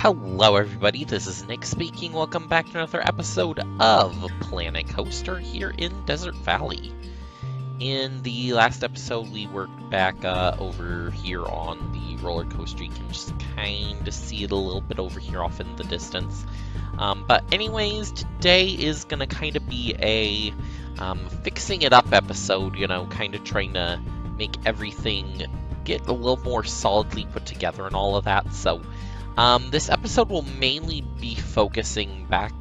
Hello everybody, this is Nick speaking. Welcome back to another episode of Planet Coaster here in Desert Valley. In the last episode, we worked back over here on the roller coaster. You can just kind of see it a little bit over here off in the distance. But anyways, today is going to kind of be a fixing it up episode, you know, kind of trying to make everything get a little more solidly put together and all of that. So this episode will mainly be focusing back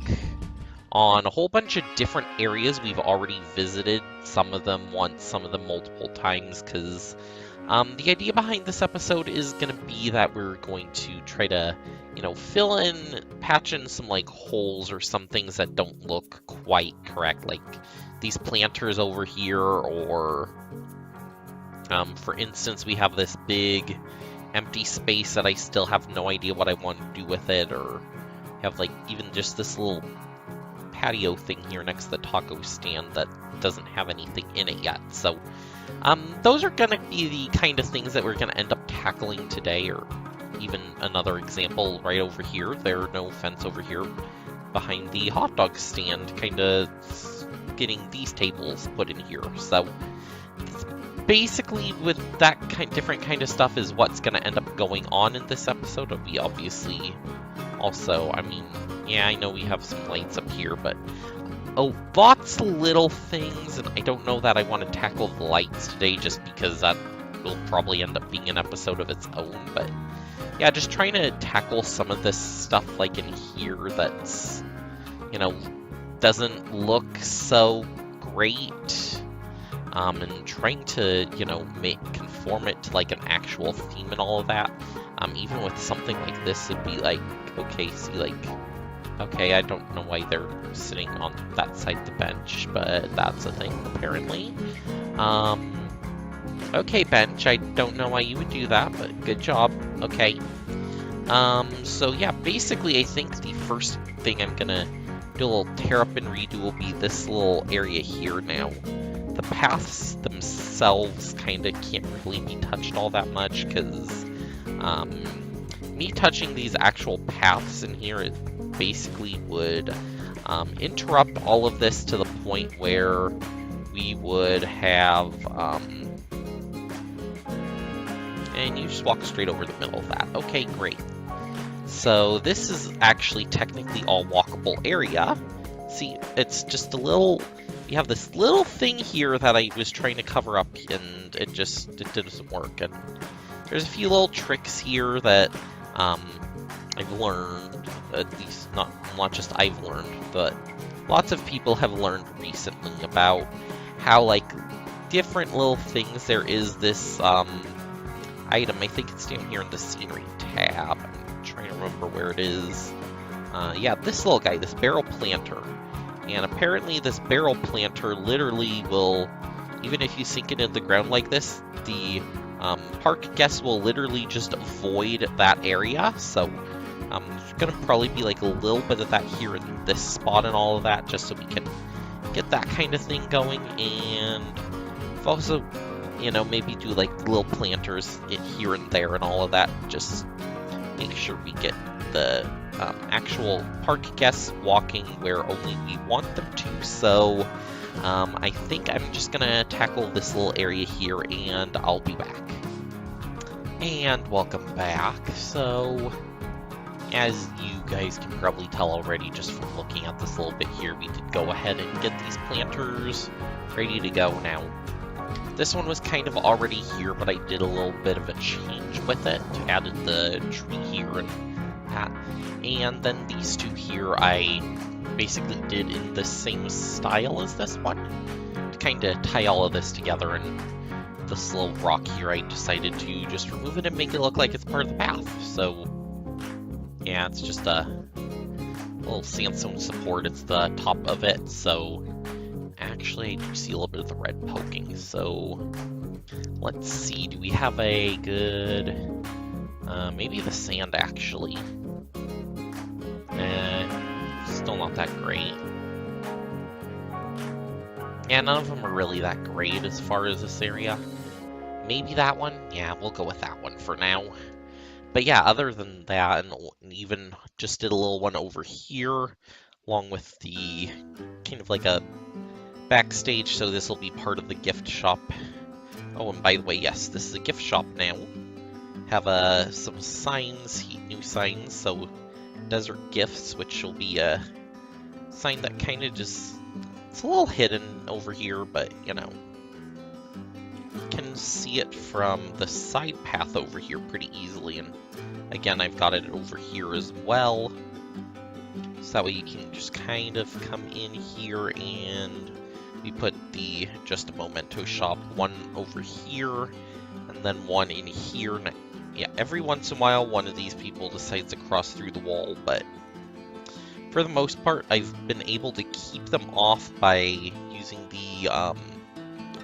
on a whole bunch of different areas we've already visited, some of them once, some of them multiple times, because the idea behind this episode is going to be that we're going to try to, you know, fill in, patch in some, like, holes or some things that don't look quite correct, like these planters over here, or, for instance, we have this big empty space that I still have no idea what I want to do with it, or have, like, even just this little patio thing here next to the taco stand that doesn't have anything in it yet. So those are going to be the kind of things that we're going to end up tackling today, or even another example right over here. There's no fence over here behind the hot dog stand, kind of getting these tables put in here. So basically, with that different kind of stuff is what's going to end up going on in this episode. We obviously also, I mean, yeah, I know we have some lights up here, but lots of little things, and I don't know that I want to tackle the lights today just because that will probably end up being an episode of its own. But yeah, just trying to tackle some of this stuff like in here that's, you know, doesn't look so great. And trying to, you know, conform it to like an actual theme and all of that. Even with something like this, it'd be like, okay, see, like, okay, I don't know why they're sitting on that side of the bench, but that's a thing, apparently. Okay, bench, I don't know why you would do that, but good job. Okay. So yeah, basically, I think the first thing I'm gonna do a little tear up and redo will be this little area here now. The paths themselves kind of can't really be touched all that much, because me touching these actual paths in here, it basically would interrupt all of this to the point where we would have, and you just walk straight over the middle of that. Okay, great. So this is actually technically all walkable area. See, it's just a little... You have this little thing here that I was trying to cover up, and it doesn't work. And there's a few little tricks here that I've learned, at least not just I've learned, but lots of people have learned recently about how, like, different little things. There is this item, I think it's down here in the scenery tab. I'm trying to remember where it is. Yeah, this little guy, this barrel planter. And apparently this barrel planter literally will, even if you sink it into the ground like this, the park guests will literally just avoid that area. So there's going to probably be like a little bit of that here in this spot and all of that, just so we can get that kind of thing going. And we've also, you know, maybe do like little planters here and there and all of that. Just make sure we get the actual park guests walking where only we want them to. So I think I'm just gonna tackle this little area here, and I'll be back. And welcome back. So as you guys can probably tell already just from looking at this little bit here, we did go ahead and get these planters ready to go now. This one was kind of already here, but I did a little bit of a change with it. Added the tree here and that. And then these two here I basically did in the same style as this one, to kind of tie all of this together. And this little rock here, I decided to just remove it and make it look like it's part of the path. So yeah, it's just a little sandstone support. It's the top of it. So actually, I do see a little bit of the red poking. So let's see, do we have a good, maybe the sand actually. Still not that great. Yeah, none of them are really that great as far as this area. Maybe that one? Yeah, we'll go with that one for now. But yeah, other than that, and even just did a little one over here, along with the kind of like a backstage, so this will be part of the gift shop. Oh, and by the way, yes, this is a gift shop now. Have some signs, new signs, so Desert Gifts, which will be a sign that kind of just, it's a little hidden over here, but you know, you can see it from the side path over here pretty easily, and again, I've got it over here as well, so that way you can just kind of come in here, and we put the Just a Memento shop, one over here, and then one in here. Yeah, every once in a while, one of these people decides to cross through the wall, but for the most part, I've been able to keep them off by using the,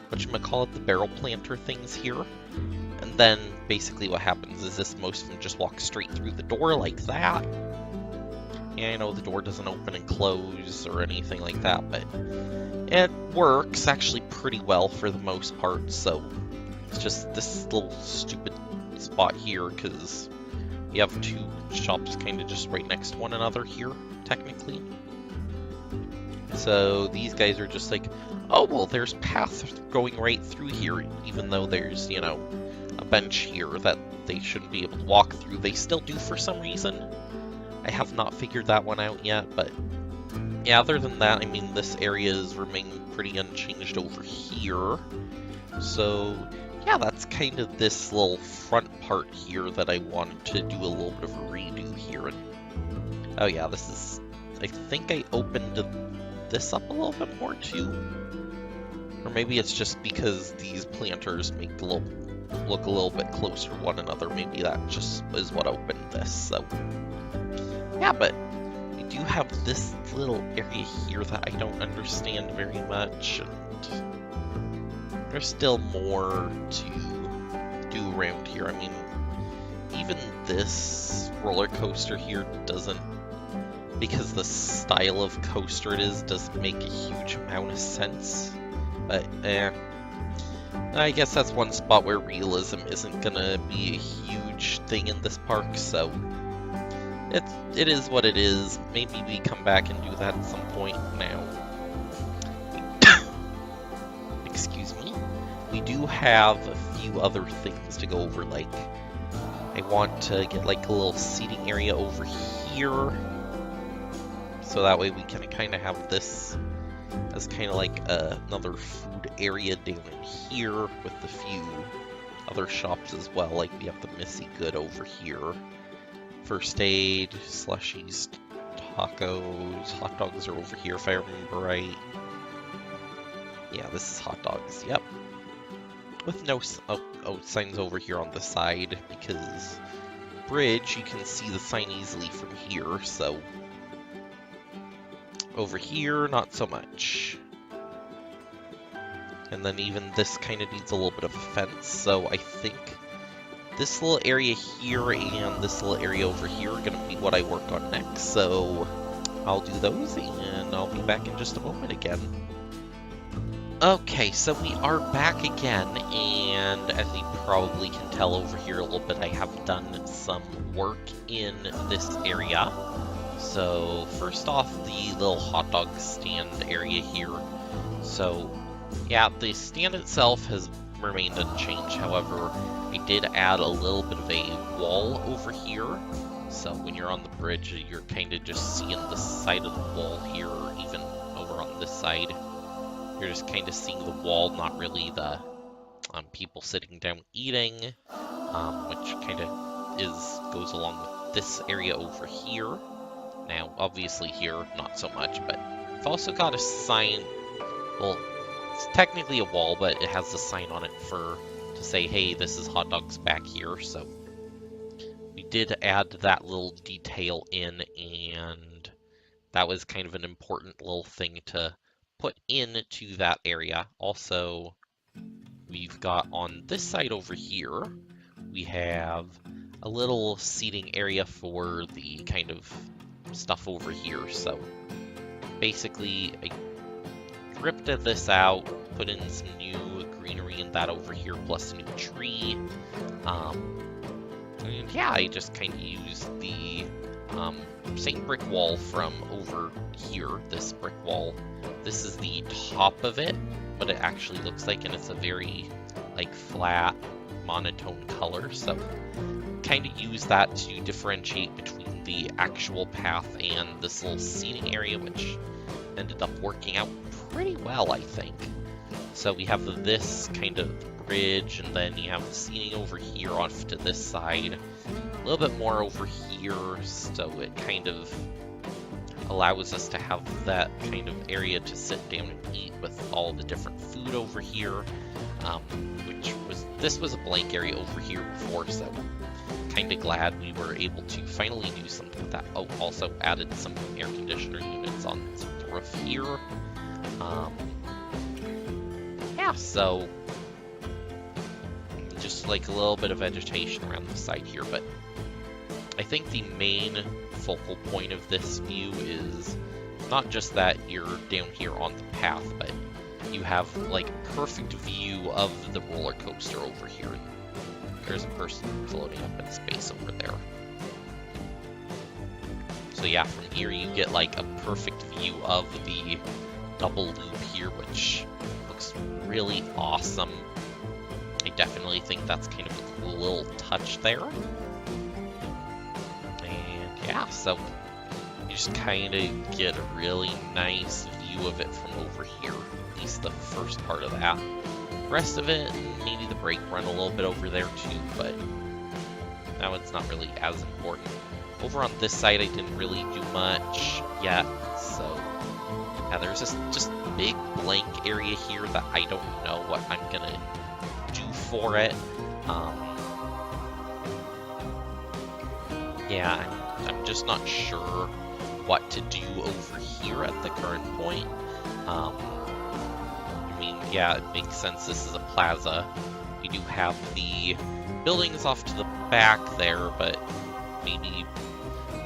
whatchamacallit, the barrel planter things here. And then, basically what happens is most of them just walk straight through the door like that. And I know the door doesn't open and close or anything like that, but it works actually pretty well for the most part, so it's just this little stupid spot here, because we have two shops kind of just right next to one another here, technically. So these guys are just like, oh, well, there's paths going right through here, even though there's, you know, a bench here that they shouldn't be able to walk through. They still do for some reason. I have not figured that one out yet, but yeah, other than that, I mean, this area has remained pretty unchanged over here. So yeah, that's kind of this little front part here that I wanted to do a little bit of a redo here. And oh yeah, this is, I think I opened this up a little bit more too. Or maybe it's just because these planters make look a little bit closer to one another. Maybe that just is what opened this. So yeah, but we do have this little area here that I don't understand very much, and there's still more to do around here. I mean, even this roller coaster here doesn't, because the style of coaster it is, doesn't make a huge amount of sense. But, I guess that's one spot where realism isn't gonna be a huge thing in this park, so it is what it is. Maybe we come back and do that at some point now. Excuse me. We do have a few other things to go over, like I want to get like a little seating area over here, so that way we can kind of have this as kind of like another food area down in here with a few other shops as well. Like we have the Missy Good over here, first aid, slushies, tacos, hot dogs are over here if I remember right. Yeah, this is hot dogs, yep. With no, signs over here on the side, because bridge, you can see the sign easily from here, so over here, not so much. And then even this kind of needs a little bit of a fence, so I think this little area here and this little area over here are going to be what I work on next, so I'll do those, and I'll be back in just a moment again. Okay, so we are back again, and as you probably can tell over here a little bit, I have done some work in this area. So first off, the little hot dog stand area here. So yeah, the stand itself has remained unchanged. However, I did add a little bit of a wall over here. So when you're on the bridge, you're kind of just seeing the side of the wall here, or even over on this side. You're just kind of seeing the wall, not really the people sitting down eating, which kind of goes along with this area over here. Now, obviously here, not so much, but I've also got a sign. Well, it's technically a wall, but it has a sign on it to say, hey, this is hot dogs back here. So we did add that little detail in, and that was kind of an important little thing to put into that area. Also, we've got on this side over here, we have a little seating area for the kind of stuff over here. So basically, I ripped this out, put in some new greenery and that over here, plus a new tree. And yeah, I just kind of used the same brick wall from over here, this brick wall. This is the top of it, what it actually looks like, and it's a very like flat, monotone color. So kind of use that to differentiate between the actual path and this little seating area, which ended up working out pretty well, I think. So we have this kind of bridge, and then you have the seating over here off to this side, a little bit more over here, so it kind of allows us to have that kind of area to sit down and eat with all the different food over here, this was a blank area over here before, so kind of glad we were able to finally do something with that. Oh, also added some air conditioner units on the roof here. Yeah, so just like a little bit of vegetation around the side here, but I think the main focal point of this view is not just that you're down here on the path, but you have like perfect view of the roller coaster over here. There's a person floating up in space over there. So yeah, from here you get like a perfect view of the double loop here, which looks really awesome. I definitely think that's kind of a cool little touch there. And yeah, so you just kind of get a really nice view of it from over here, at least the first part of that. The rest of it, maybe the brake run a little bit over there too, but that one's not really as important. Over on this side, I didn't really do much yet, so yeah, there's this just big blank area here that I don't know what I'm gonna do for it. Yeah, I'm just not sure what to do over here at the current point. I mean, yeah, it makes sense. This is a plaza. We do have the buildings off to the back there, but maybe,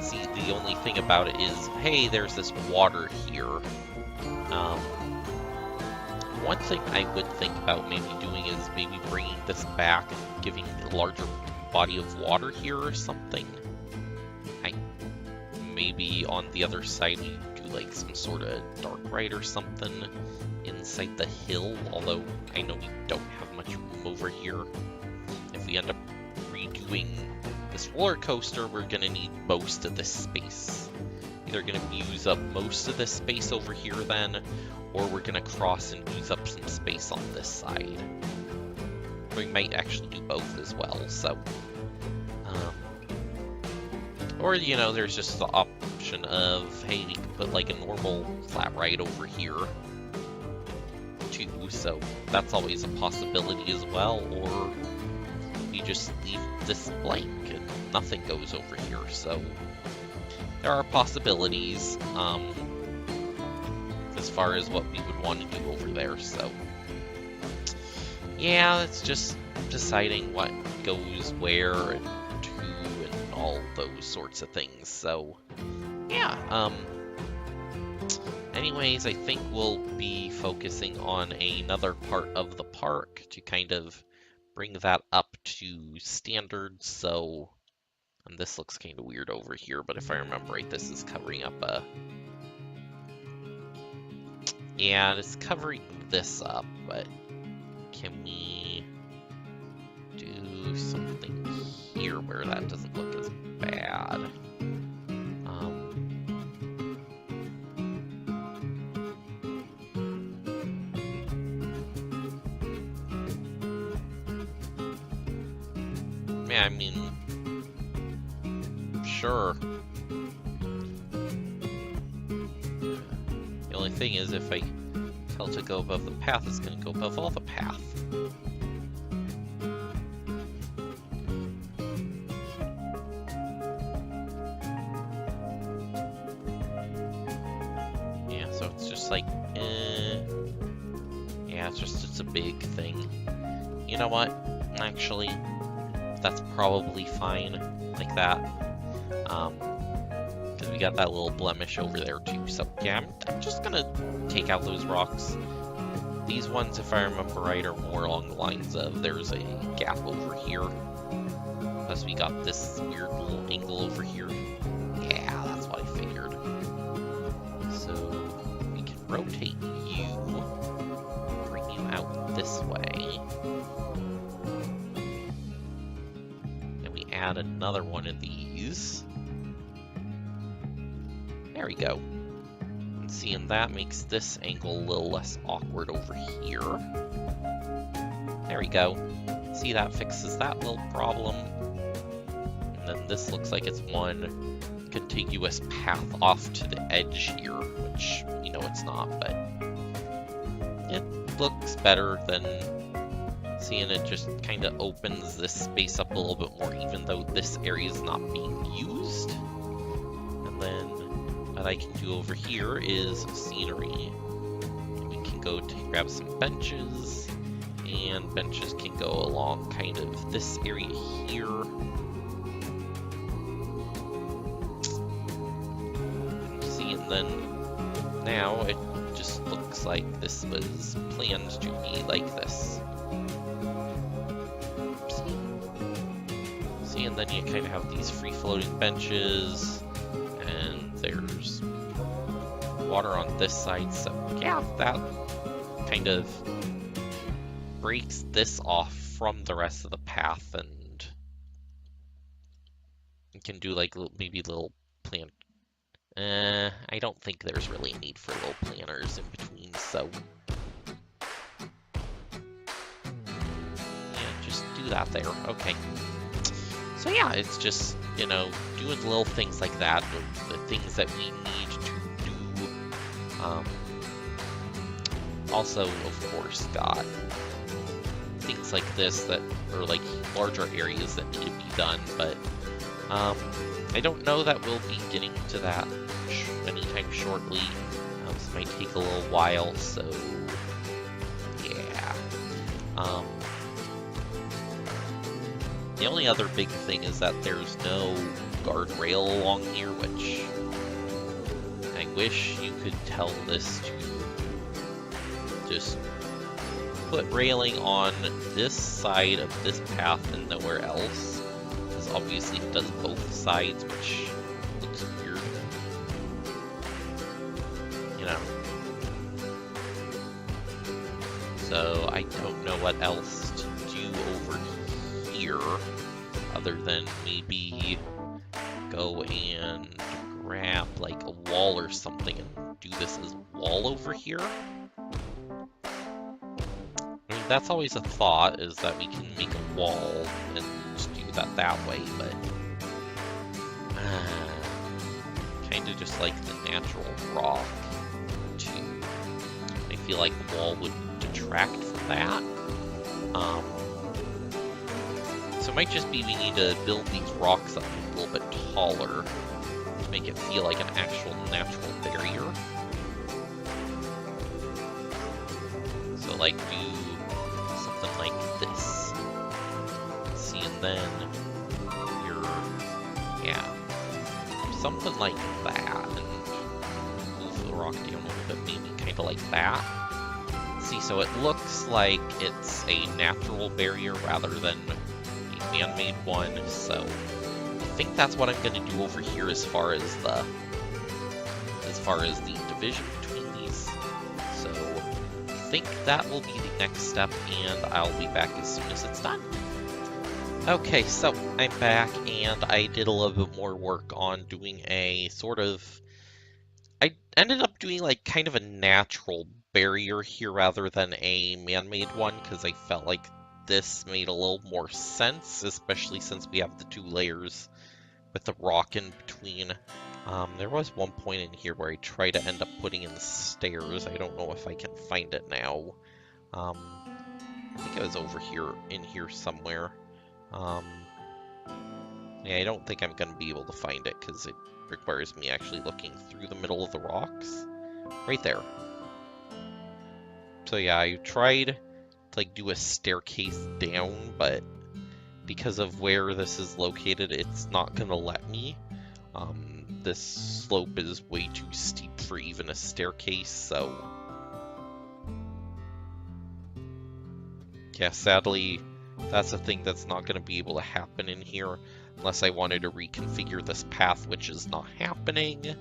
see, the only thing about it is, hey, there's this water here. One thing I would think about maybe doing is maybe bringing this back and giving a larger body of water here or something. Maybe on the other side we do like some sort of dark ride or something inside the hill, although I know we don't have much room over here. If we end up redoing this roller coaster, we're gonna need most of this space. Either gonna use up most of this space over here then, or we're gonna cross and use up some space on this side. We might actually do both as well, so. Or, you know, there's just the option of, hey, we can put like a normal flat ride over here, too, so that's always a possibility as well, or we just leave this blank and nothing goes over here, so there are possibilities, as far as what we would want to do over there, so yeah, it's just deciding what goes where and all those sorts of things. So yeah, anyways, I think we'll be focusing on another part of the park to kind of bring that up to standards. So, and this looks kind of weird over here, but if I remember right, this is covering up a, yeah, it's covering this up, but can we do something here where that doesn't look as bad? Yeah, I mean, sure. The only thing is, if I tell it to go above the path, it's going to go above all the path. Like, yeah, it's a big thing. You know what? Actually, that's probably fine like that. Because we got that little blemish over there too. So yeah, I'm just gonna take out those rocks. These ones, if I remember right, are more along the lines of there's a gap over here. Plus we got this weird little angle over here. Yeah, that's what I figured. So we can rotate you, bring you out this way. And we add another one of these. There we go. And seeing that makes this angle a little less awkward over here. There we go. See, that fixes that little problem. And then this looks like it's one contiguous path off to the edge here, which, you know, it's not, but it looks better than seeing it just kind of opens this space up a little bit more, even though this area is not being used. And then what I can do over here is scenery. And we can go to grab some benches, and benches can go along kind of this area here. See, and then now it just looks like this was planned to be like this. See, and then you kind of have these free-floating benches, and there's water on this side, so yeah, that kind of breaks this off from the rest of the path, and you can do like maybe little plant. I don't think there's really a need for little planters in between, so yeah, just do that there. Okay. So yeah, it's just, you know, doing little things like that, the things that we need to do. Also, of course, got things like this that are like larger areas that need to be done, but I don't know that we'll be getting to that anytime shortly. This might take a little while, so yeah. The only other big thing is that there's no guardrail along here, which I wish you could tell this to just put railing on this side of this path and nowhere else, because obviously it does both sides, which looks weird, you know. So I don't know what else to do over here other than maybe go and grab like a wall or something and do this as a wall over here. I mean, that's always a thought, is that we can make a wall and just do that way, but kind of just like the natural rock too. I feel like the wall would detract from that. So it might just be we need to build these rocks up a little bit taller to make it feel like an actual natural barrier. So like do something like this. See, and then yeah, something like that, and move the rock down a little bit, maybe kind of like that. See, so it looks like it's a natural barrier rather than a man-made one, so I think that's what I'm going to do over here as far as the division between these. So I think that will be the next step, and I'll be back as soon as it's done. Okay, so I'm back, and I did a little bit more work on doing a sort of... I ended up doing like kind of a natural barrier here rather than a man-made one, because I felt like this made a little more sense, especially since we have the two layers with the rock in between. There was one point in here where I tried to end up putting in the stairs. I don't know if I can find it now. I think it was over here, in here somewhere. Yeah, I don't think I'm going to be able to find it because it requires me actually looking through the middle of the rocks. Right there. So yeah, I tried to like do a staircase down, but because of where this is located, it's not going to let me. This slope is way too steep for even a staircase, so yeah, sadly, that's a thing that's not going to be able to happen in here unless I wanted to reconfigure this path, which is not happening.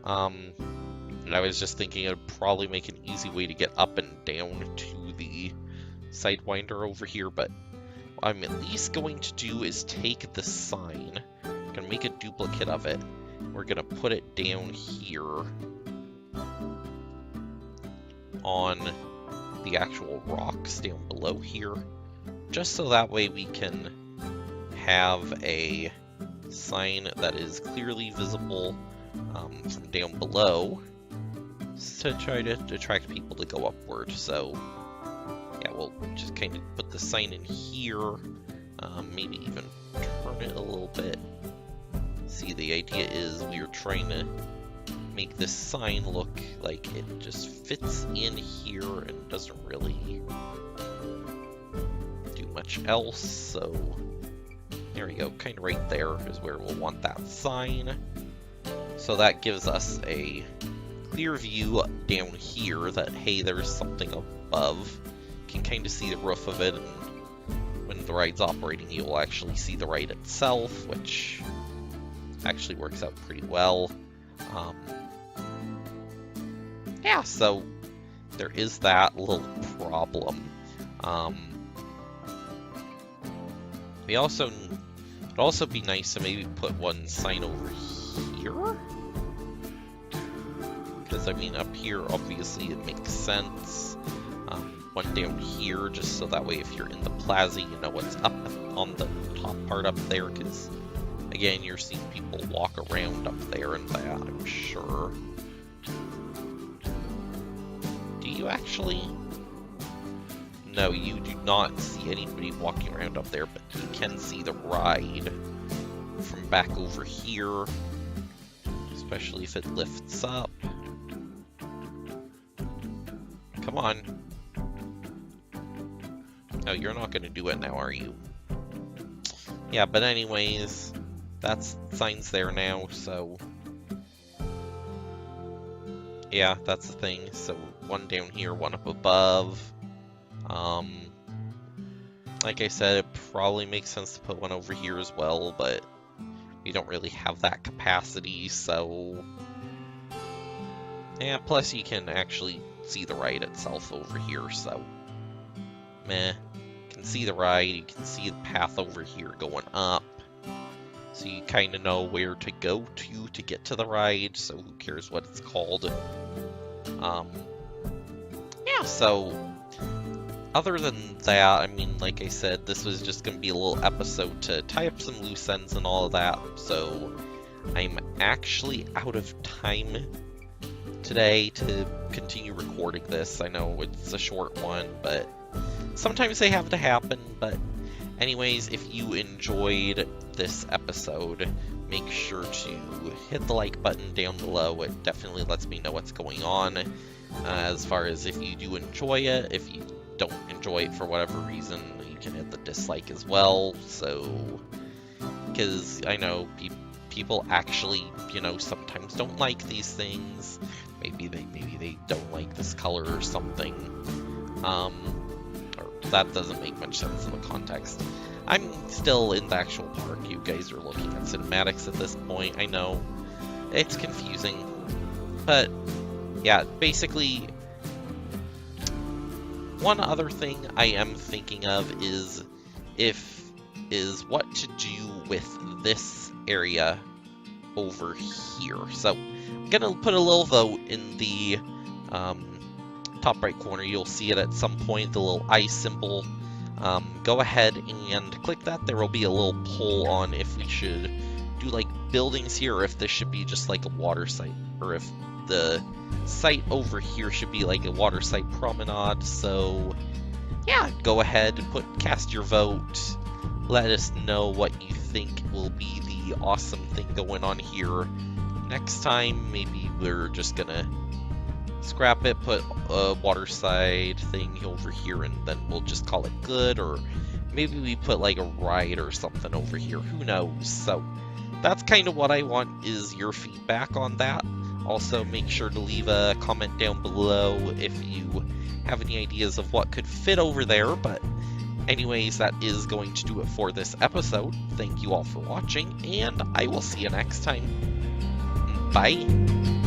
And I was just thinking it would probably make an easy way to get up and down to the Sidewinder over here, but what I'm at least going to do is take the sign. I'm going to make a duplicate of it. We're going to put it down here on the actual rocks down below here, just so that way we can have a sign that is clearly visible from down below to try to attract people to go upward. So yeah, we'll just kind of put the sign in here, maybe even turn it a little bit. See, the idea is we are trying to make this sign look like it just fits in here and doesn't really do much else. So there we go, kind of right there is where we'll want that sign. So that gives us a clear view down here that, hey, there's something above. You can kind of see the roof of it, and when the ride's operating, you'll actually see the ride itself, which actually works out pretty well. Yeah, so there is that little problem. It'd also be nice to maybe put one sign over here, because I mean up here obviously it makes sense. One down here, just so that way if you're in the plaza, you know what's up on the top part up there, because again, you're seeing people walk around up there and that, I'm sure. Do you actually? No, you do not see anybody walking around up there, but you can see the ride from back over here, especially if it lifts up. Come on. No, you're not going to do it now, are you? Yeah, but anyways, that's signs there now, so yeah, that's the thing. So one down here, one up above. Like I said, it probably makes sense to put one over here as well, but we don't really have that capacity, so yeah, plus you can actually see the ride itself over here, so meh. You can see the ride, you can see the path over here going up, so you kind of know where to go to get to the ride, so who cares what it's called. Yeah, so other than that, I mean, like I said, this was just going to be a little episode to tie up some loose ends and all of that, so I'm actually out of time today to continue recording this. I know it's a short one, but sometimes they have to happen. But anyways, if you enjoyed this episode, make sure to hit the like button down below. It definitely lets me know what's going on. As far as if you do enjoy it, if you don't enjoy it for whatever reason, you can hit the dislike as well. So, because I know people actually, you know, sometimes don't like these things. Maybe they don't like this color or something. Or that doesn't make much sense in the context. I'm still in the actual park. You guys are looking at cinematics at this point. I know it's confusing, but yeah, basically, one other thing I am thinking of is what to do with this area over here. So I'm gonna put a little vote in the top right corner. You'll see it at some point, the little eye symbol. Go ahead and click that. There will be a little poll on if we should do like buildings here, or if this should be just like a water site, or if the site over here should be like a water site promenade. So yeah, go ahead and cast your vote. Let us know what you think will be the awesome thing going on here. Next time, maybe we're just gonna scrap it, put a waterside thing over here, and then we'll just call it good. Or maybe we put like a ride or something over here. Who knows? So that's kind of what I want, is your feedback on that. Also, make sure to leave a comment down below if you have any ideas of what could fit over there. But anyways, that is going to do it for this episode. Thank you all for watching, and I will see you next time. Bye!